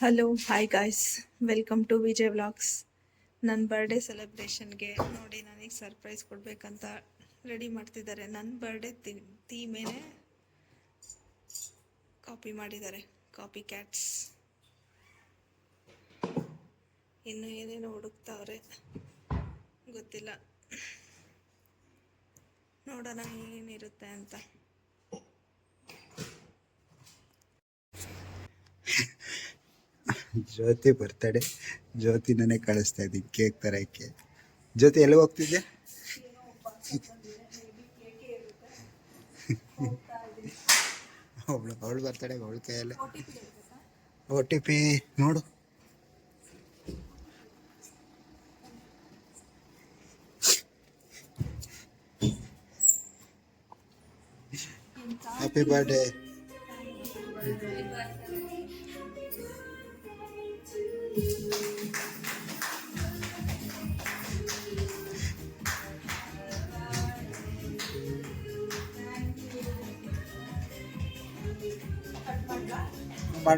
Hello hi guys, welcome to Vijay vlogs. ನನ್ನ birthday ಸೆಲೆಬ್ರೇಷನ್ಗೆ ನೋಡಿ ನನಗೆ ಸರ್ಪ್ರೈಸ್ ಕೊಡಬೇಕಂತ ರೆಡಿ ಮಾಡ್ತಿದ್ದಾರೆ. ನನ್ನ ಬರ್ಡೇ ಥೀಮೇನೆ ಕಾಪಿ ಮಾಡಿದ್ದಾರೆ, ಕಾಪಿ ಕ್ಯಾಟ್ಸ್. ಇನ್ನು ಏನೇನೋ ಹುಡುಕ್ತಾವ್ರೆ ಗೊತ್ತಿಲ್ಲ, ನೋಡೋಣ ಏನೇನಿರುತ್ತೆ ಅಂತ. ಜ್ಯೋತಿ ಬರ್ತಡೆ. ಜ್ಯೋತಿ ನನಗೆ ಕಳಿಸ್ತಾ ಇದ್ದೀನಿ ಕೇಕ್ ತರಕ್ಕೆ. ಜ್ಯೋತಿ ಎಲ್ಲಿ ಹೋಗ್ತಿದ್ದೆ? ಅವಳು ಬರ್ತಡೆ, ಅವಳ ಕೈಯಲ್ಲೇ OTP ನೋಡು. Happy birthday.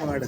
ಮಾಡು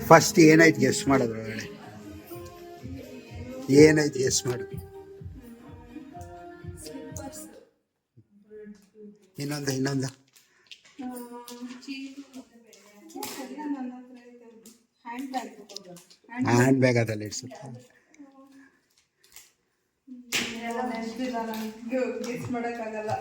ಫಸ್ಟ್ ಏನಾಯ್ತು ಗೆಸ್ ಮಾಡೋದು ಒಳಗಡೆ? ಏನಾಯ್ತು ಗೆಸ್ ಮಾಡು. ಇನ್ನೊಂದು ಹ್ಯಾಂಡ್ ಬ್ಯಾಗ್ ಅದಲ್ಲ ಇಡ್ಸುತ್ತೆ. ಮಾಡೋಕ್ಕಾಗಲ್ಲ.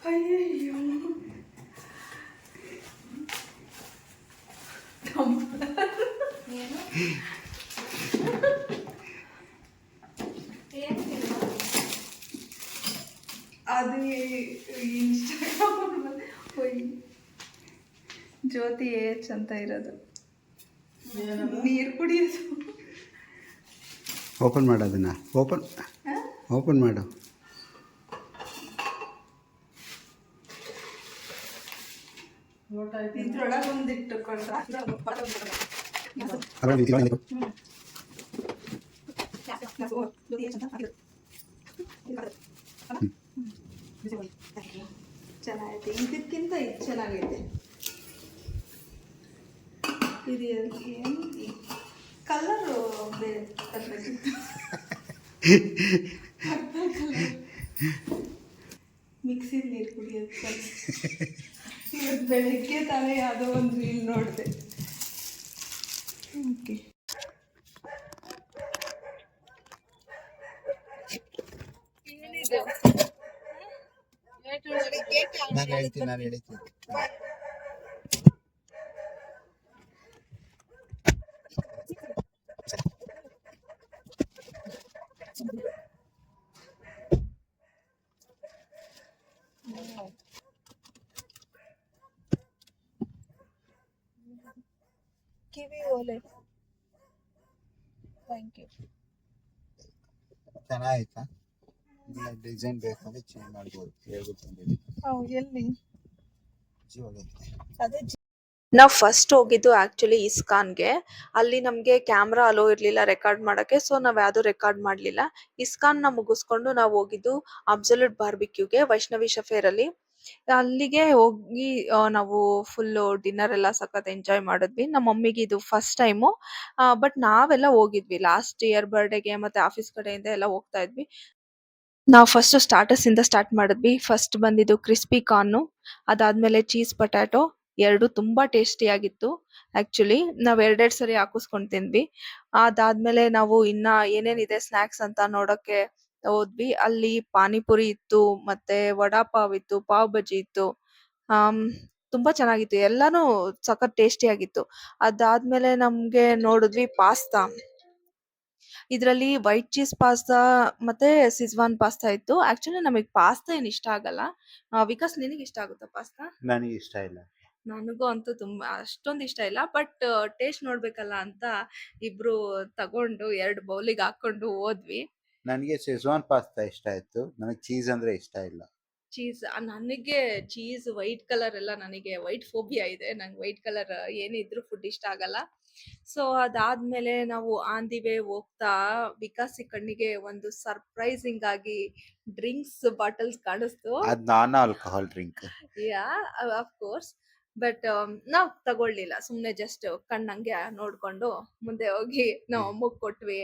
ಅಯ್ಯಯ್ಯೋ, ಅದು ಇನ್ಸ್ಟಾಗ್ರಾಮ್ ಜ್ಯೋತಿ ಏಚ್ ಅಂತ ಇರೋದು, ನೀರು ಕುಡಿಯೋದು. ಓಪನ್ ಮಾಡು ಅದನ್ನ. ಓಪನ್ ಮಾಡು. ಇದ್ರೊಳಗೆ ಒಂದಿಟ್ಟು ಚೆನ್ನಾಗೈತೆ. ಇದಕ್ಕಿಂತ ಇದು ಚೆನ್ನಾಗೈತೆ. ಇದು ಏನು ಕಲರು ಬೇರೆ ತರಬೇಕಿತ್ತು. ಮಿಕ್ಸಿಲಿ ನೀರು ಕುಡಿಯೋದು. ಇವತ್ತು ಬೆಳಗ್ಗೆ ತಾನೇ ಯಾವುದೋ ಒಂದು ರೀಲ್ ನೋಡಿದೆ. ಓಕೆ, ನಾನು ಹೇಳ್ತೀನಿ. ಕಿವಿ ಓಲೆ. Thank you. ಚೆನ್ನಾಯ್ತಾ? ಇಲ್ಲ ಡಿಸೈನ್ ಬೇಕಂದ್ರೆ ಚೇಂಜ್ ಮಾಡ್ಬೋದು. ಹೇಳ್ಬಿಟ್ಟು ಎಲ್ಲಿ ಜೀವಾಗ ಅದೇ ನಾವು ಫಸ್ಟ್ ಹೋಗಿದ್ದು ಆಕ್ಚುಲಿ ಇಸ್ಕಾನ್ಗೆ. ಅಲ್ಲಿ ನಮಗೆ ಕ್ಯಾಮ್ರಾ ಅಲೋ ಇರಲಿಲ್ಲ ರೆಕಾರ್ಡ್ ಮಾಡೋಕ್ಕೆ. ಸೊ ನಾವು ಯಾವುದು ರೆಕಾರ್ಡ್ ಮಾಡಲಿಲ್ಲ. ಇಸ್ಕಾನ್ನ ಮುಗಿಸ್ಕೊಂಡು ನಾವು ಹೋಗಿದ್ದು ಅಬ್ಸಲ್ಯೂಟ್ ಬಾರ್ಬಿಕ್ಯೂಗೆ ವೈಷ್ಣವಿ ಶಫೇರಲ್ಲಿ. ಅಲ್ಲಿಗೆ ಹೋಗಿ ನಾವು ಫುಲ್ಲು ಡಿನ್ನರ್ ಎಲ್ಲ ಸಖತ್ ಎಂಜಾಯ್ ಮಾಡಿದ್ವಿ. ನಮ್ಮ ಮಮ್ಮಿಗೆ ಇದು ಫಸ್ಟ್ ಟೈಮು. ಬಟ್ ನಾವೆಲ್ಲ ಹೋಗಿದ್ವಿ ಲಾಸ್ಟ್ ಇಯರ್ ಬರ್ಡೇಗೆ ಮತ್ತೆ ಆಫೀಸ್ ಕಡೆಯಿಂದ ಎಲ್ಲ ಹೋಗ್ತಾ ಇದ್ವಿ. ನಾವು ಫಸ್ಟ್ ಸ್ಟಾರ್ಟರ್ಸ್ ಇಂದ ಸ್ಟಾರ್ಟ್ ಮಾಡಿದ್ವಿ. ಫಸ್ಟ್ ಬಂದಿದ್ದು ಕ್ರಿಸ್ಪಿ ಕಾರ್ನು, ಅದಾದ್ಮೇಲೆ ಚೀಸ್ ಪೊಟ್ಯಾಟೊ. ಎರಡು ತುಂಬಾ ಟೇಸ್ಟಿ ಆಗಿತ್ತು. ಆಕ್ಚುಲಿ ನಾವ್ ಎರಡೆರಡ್ ಸರಿ ಹಾಕಿಸ್ಕೊಂಡ್ ತಿಂದ್ವಿ. ಅದಾದ್ಮೇಲೆ ನಾವು ಇನ್ನ ಏನೇನಿದೆ ಸ್ನಾಕ್ಸ್ ಅಂತ ನೋಡಕ್ಕೆ ಹೋದ್ವಿ. ಅಲ್ಲಿ ಪಾನಿಪುರಿ ಇತ್ತು, ಮತ್ತೆ ವಡಾ ಪಾವ್ ಇತ್ತು, ಪಾವ್ ಬಜ್ಜಿ ಇತ್ತು. ಆಮ್, ತುಂಬಾ ಚೆನ್ನಾಗಿತ್ತು. ಎಲ್ಲಾನು ಸಖತ್ ಟೇಸ್ಟಿ ಆಗಿತ್ತು. ಅದಾದ್ಮೇಲೆ ನಮ್ಗೆ ನೋಡಿದ್ವಿ ಪಾಸ್ತಾ. ಇದ್ರಲ್ಲಿ ವೈಟ್ ಚೀಸ್ ಪಾಸ್ತಾ ಮತ್ತೆ ಸಿಜ್ವಾನ್ ಪಾಸ್ತಾ ಇತ್ತು. ಆಕ್ಚುಲಿ ನಮಗ್ ಪಾಸ್ತಾ ಏನ್ ಇಷ್ಟ ಆಗಲ್ಲ. ವಿಕಾಸ್ ನಿನಗೆ ಇಷ್ಟ ಆಗುತ್ತಾ ಪಾಸ್ತಾ? ನನಗೆ ಇಷ್ಟ ಇಲ್ಲ. ನನಗೂ ಅಂತೂ ತುಂಬಾ ಅಷ್ಟೊಂದು ಇಷ್ಟ ಇಲ್ಲ. ಬಟ್ ಟೇಸ್ಟ್ ನೋಡ್ಬೇಕಲ್ಲ ಅಂತ ಇಬ್ರು ತಗೊಂಡು 2 ಬೌಲಿಗೆ ಹಾಕೊಂಡು ಹೋದ್ವಿ. ನನಗೆ ಶೆಜ್ವಾನ್ ಪಾಸ್ತಾ ಇಷ್ಟ ಆಯ್ತು. ನನಗೆ ಚೀಸ್ ಅಂದ್ರೆ ಇಷ್ಟ ಇಲ್ಲ. ಚೀಸ್ ನನಗೆ ಚೀಸ್ ವೈಟ್ ಕಲರ್ ಎಲ್ಲ ನನಗೆ ವೈಟ್ ಫೋಬಿಯಾ ಇದೆ. ನಂಗೆ ವೈಟ್ ಕಲರ್ ಏನಿದ್ರು ಫುಡ್ ಇಷ್ಟ ಆಗಲ್ಲ. ಸೊ ಅದಾದ್ಮೇಲೆ ನಾವು ಆನ್ ದಿ ವೇ ಹೋಗ್ತಾ ವಿಕಾಸಿ ಕಣ್ಣಿಗೆ ಒಂದು ಸರ್ಪ್ರೈಸಿಂಗ್ ಆಗಿ ಡ್ರಿಂಕ್ಸ್ ಬಾಟಲ್ಸ್ ಕಾಣಿಸ್ತು. ಅದು non alcohol drink. Yeah of course. But ನಾವ್ ತಗೊಳ್ಳಿಲ್ಲ. ಸುಮ್ನೆ ಜಸ್ಟ್ ಕಣ್ಣಂಗೆ ನೋಡ್ಕೊಂಡು ಮುಂದೆ ಹೋಗಿ ನಾವು ಅಮ್ಮಗ್ ಕೊಟ್ವಿ.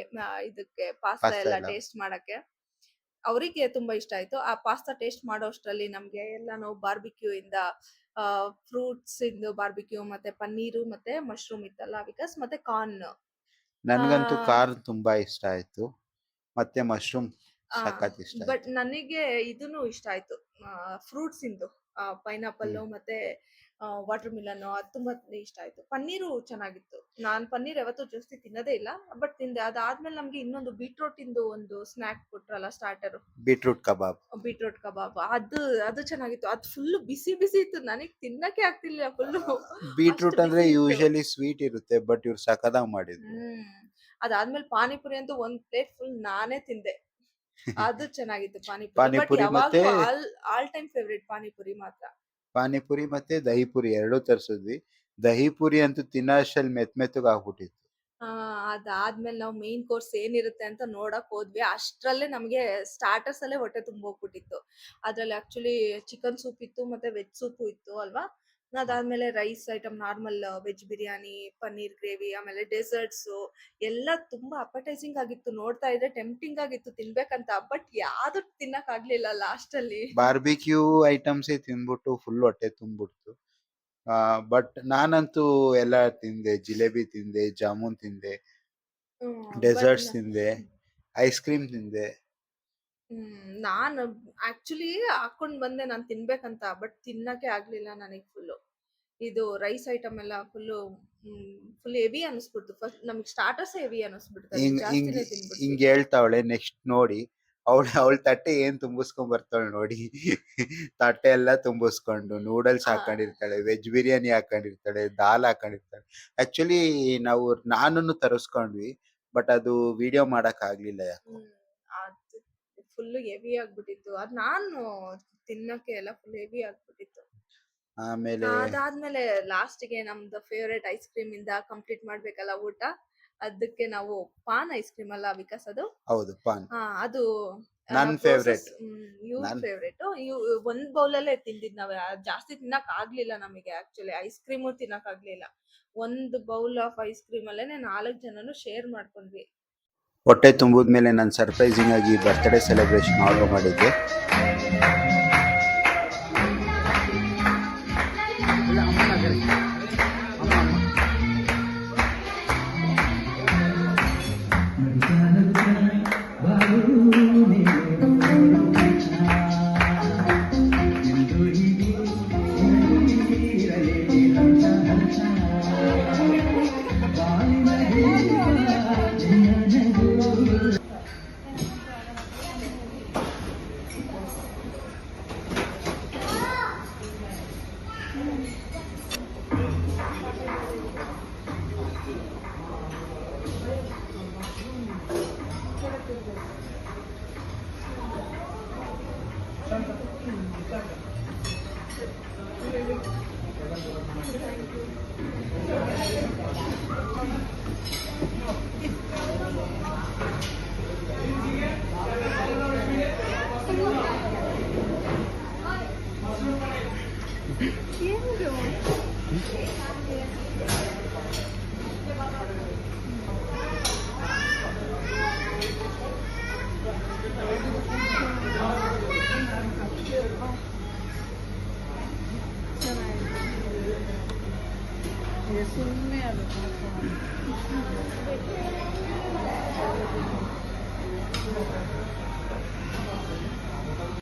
ಇದಕ್ಕೆ ಪಾಸ್ತಾ ಪಾಸ್ತಾ ಎಲ್ಲ ಎಲ್ಲ ಟೇಸ್ಟ್ ಮಾಡಕ್ಕೆ. ಅವರಿಗೆ ತುಂಬಾ ಇಷ್ಟ ಆಯ್ತು. ಆ ಪಾಸ್ತಾ ಟೇಸ್ಟ್ ಮಾಡೋ ಅಷ್ಟರಲ್ಲಿ ನಮ್ಗೆ ಎಲ್ಲಾನು ಬಾರ್ಬಿಕ್ಯೂ ಇಂದ ಫ್ರೂಟ್ಸ್ ಇಂದು ಬಾರ್ಬಿಕ್ಯೂ ಮತ್ತೆ ಪನ್ನೀರು ಮತ್ತೆ ಮಶ್ರೂಮ್ ಇತ್ತಲ್ಲ ವಿಕಾಸ್, ಮತ್ತೆ ಕಾರ್ನ್. ನನಗಂತೂ ಕಾರ್ ತುಂಬಾ ಇಷ್ಟ ಆಯ್ತು. ಮತ್ತೆ ಮಶ್ರೂಮ್ ಸಖತ್ ಇಷ್ಟ ಬಟ್ ಆಯ್ತು. ನನಗೆ ಇದನ್ನು ಇಷ್ಟ ಆಯ್ತು, ಫ್ರೂಟ್ಸ್ ಇಂದು ಪೈನಾಪಲ್ ಮತ್ತೆ ವಾಟರ್ ಮಿಲನ್. ಅದು ತುಂಬಾ ಇಷ್ಟ ಆಯ್ತು. ಪನ್ನೀರು ಚೆನ್ನಾಗಿತ್ತು. ನಾನ್ ಪನ್ನೀರ್ ಯಾವತ್ತೂ ಜಾಸ್ತಿ ತಿನ್ನೋದೇ ಇಲ್ಲ, ಬಟ್ ತಿಂದೆ. ಅದಾದ್ಮೇಲೆ ನಮ್ಗೆ ಇನ್ನೊಂದು ಬೀಟ್ರೋಟ್ ಇಂದು ಒಂದು ಸ್ನಾಕ್ ಕೊಟ್ರಲ್ಲ ಸ್ಟಾರ್ಟರ್, ಬೀಟ್ರೂಟ್ ಕಬಾಬ್. ಬೀಟ್ರೋಟ್ ಕಬಾಬ್. ಅದು ಚೆನ್ನಾಗಿತ್ತು. ಅದು ಫುಲ್ ಬಿಸಿ ಬಿಸಿ ಇತ್ತು. ನನಗ್ ತಿನ್ನಕ್ಕೆ ಆಗ್ತಿಲ್ಲ ಫುಲ್ಲು. ಅಷ್ಟು ಬೀಟ್ರೂಟ್ ಅಂದ್ರೆ ಬಿಸಿ ಇತ್ತು. ಯೂಶಲಿ ಸ್ವೀಟ್ ಇರುತ್ತೆ, ಬಟ್ ಇವ್ರು ಸಖತ್ತಾಗಿ ಮಾಡಿದ್ರು. ಅದಾದ್ಮೇಲೆ ಪಾನಿಪುರಿ ಅಂತೂ ಒಂದ್ ಪ್ಲೇಟ್ ಫುಲ್ ನಾನೇ ತಿಂದೆ. ಅದು ಚೆನ್ನಾಗಿತ್ತು ಪಾನಿಪುರಿ. ಬಟ್ ಪಾನಿಪುರಿ ಯಾವಾಗ್ಲೂ ಮತ್ತೆ ಆಲ್ ಟೈಮ್ ಫೇವ್ರೇಟ್ ಪಾನಿಪುರಿ ಮಾತ್ರ. ಪಾನಿಪುರಿ ಮತ್ತೆ ದಹಿಪುರಿ ಎರಡೂ ತರಿಸಿದ್ವಿ. ದಹಿಪುರಿ ಅಂತೂ ತಿನ್ನೋ ಅಷ್ಟ್ರಲ್ಲಿ ಮೆತ್ತಗೆ ಆಗ್ಬಿಟ್ಟಿತ್ತು. ಅದಾದ್ಮೇಲೆ ನಾವು ಮೇನ್ ಕೋರ್ಸ್ ಏನಿರುತ್ತೆ ಅಂತ ನೋಡಕ್ ಹೋದ್ವಿ. ಅಷ್ಟ್ರಲ್ಲೇ ನಮ್ಗೆ ಸ್ಟಾರ್ಟರ್ಸ್ ಅಲ್ಲೇ ಹೊಟ್ಟೆ ತುಂಬೋಗ್ಬಿಟ್ಟಿತ್ತು. ಅದ್ರಲ್ಲಿ ಆಕ್ಚುಲಿ ಚಿಕನ್ ಸೂಪ್ ಇತ್ತು ಮತ್ತೆ ವೆಜ್ ಸೂಪು ಇತ್ತು ಅಲ್ವಾ. ಅದಾದ್ಮೇಲೆ rice item, normal veg biryani, paneer gravy, ಆಮೇಲೆ ಡೆಸರ್ಟ್ಸ್ ಎಲ್ಲ ತುಂಬಾ ಅಪಟೈಸಿಂಗ್ ಆಗಿತ್ತು. ನೋಡ್ತಾ ಇದ್ರೆ ಟೆಂಪ್ಟಿಂಗ್ ಆಗಿತ್ತು ತಿನ್ಬೇಕಂತ. ಬಟ್ ಯಾವ್ದು ತಿನ್ನಕ್ ಆಗ್ಲಿಲ್ಲ ಲಾಸ್ಟ್ ಅಲ್ಲಿ. ಬಾರ್ಬಿಕ್ಯೂ ಐಟಮ್ಸೇ ತಿಂದ್ಬಿಟ್ಟು ಫುಲ್ ಹೊಟ್ಟೆ ತುಂಬಿಡ್ತು. ಬಟ್ ನಾನಂತೂ ಎಲ್ಲ ತಿಂದೆ. ಜಿಲೇಬಿ ತಿಂದೆ, ಜಾಮೂನ್ ತಿಂದೆ, ಬಟ್ ಡೆಸರ್ಟ್ಸ್ ತಿಂದೆ, ಐಸ್ ಕ್ರೀಮ್ ತಿಂದೆ. ನಾನು ಆಕ್ಚುಲಿ ಹಾಕೊಂಡ್ ಬಂದೆ ನಾನ್ ತಿನ್ಬೇಕಂತ. ಬಟ್ ತಿನ್ನಕ್ಕೆ ಆಗ್ಲಿಲ್ಲ ನನಗ್ ಫುಲ್ಲು. ಇದು ರೈಸ್ ಐಟಮ್ ಎಲ್ಲ ಫುಲ್ ಹೆವಿ ಅನಿಸ್ಬಿಡ್ತು. ಫಸ್ಟ್ ನಮ್ಗೆ ಸ್ಟಾರ್ಟರ್ಸ್ ಹೆವಿ ಅನಿಸ್ಬಿಡ್ತು. ಹಿಂಗ್ ಹಿಂಗ್ ಜಾಸ್ತಿನೇ ತಿನ್ಬಿಟ್ವಿ. ಹಿಂಗ್ ಹೇಳ್ತಾವಳೆ. ನೆಕ್ಸ್ಟ್ ನೋಡಿ ಅವಳ ತಟ್ಟೆ ಏನ್ ತುಂಬಿಸ್ಕೊಂಡ್ ಬರ್ತಾಳೆ ನೋಡಿ. ತಟ್ಟೆ ಎಲ್ಲ ತುಂಬಿಸ್ಕೊಂಡು ನೂಡಲ್ಸ್ ಹಾಕೊಂಡಿರ್ತಾಳೆ, ವೆಜ್ ಬಿರಿಯಾನಿ ಹಾಕೊಂಡಿರ್ತಾಳೆ, ದಾಲ್ ಹಾಕೊಂಡಿರ್ತಾಳೆ. ಆಕ್ಚುಲಿ ನಾನು ತರಿಸ್ಕೊಂಡ್ವಿ, ಬಟ್ ಅದು ವಿಡಿಯೋ ಮಾಡಕ್ ಆಗ್ಲಿಲ್ಲ ಯಾಕೋ. ಅದು ಫುಲ್ ಹೆವಿ ಆಗ್ಬಿಟ್ಟಿತ್ತು. ಅದ್ ನಾನು ತಿನ್ನಕ್ಕೆ ಎಲ್ಲ ಫುಲ್ ಹೆವಿ ಆಗ್ಬಿಟ್ಟಿತ್ತು. ಆಮೇಲೆ ಅದಾದ್ಮೇಲೆ ಲಾಸ್ಟ್ಗೆ ನಮ್ದು ಫೇವ್ರೇಟ್ ಐಸ್ ಕ್ರೀಮ್ ಇಂದ ಕಂಪ್ಲೀಟ್ ಮಾಡ್ಬೇಕಲ್ಲ ಊಟ. ಅದಕ್ಕೆ ನಾವು ಪಾನ್ ಐಸ್ ಕ್ರೀಮ್ ಅಲ್ಲ ವಿಕಾಸ್ ಅದು? ಹೌದು, ಪಾನ್ ಅದು ನನ್ ಫೇವ್ರೇಟ್. ಇವ್ರ ಫೇವ್ರೇಟ್. ಒಂದ್ ಬೌಲಲ್ಲೇ ತಿಂದಿದ್ ನಾವ್. ಜಾಸ್ತಿ ತಿನ್ನಕ್ ಆಗ್ಲಿಲ್ಲ ನಮಗೆ. ಆಕ್ಚುಲಿ ಐಸ್ ಕ್ರೀಮು ತಿನ್ನಕ್ ಆಗ್ಲಿಲ್ಲ. ಒಂದು ಬೌಲ್ ಆಫ್ ಐಸ್ ಕ್ರೀಮ್ ಅಲ್ಲೇನೆ 4 ಜನನು ಶೇರ್ ಮಾಡ್ಕೊಂಡ್ವಿ. ಹೊಟ್ಟೆ ತುಂಬಿದ್ಮೇಲೆ ನಾನು ಸರ್ಪ್ರೈಸಿಂಗ್ ಆಗಿ ಬರ್ತ್ಡೇ ಸೆಲೆಬ್ರೇಷನ್ ಆರ್ಡರ್ ಮಾಡಿದ್ದೆ. ಸುಮ್ಮನೆ ಅದು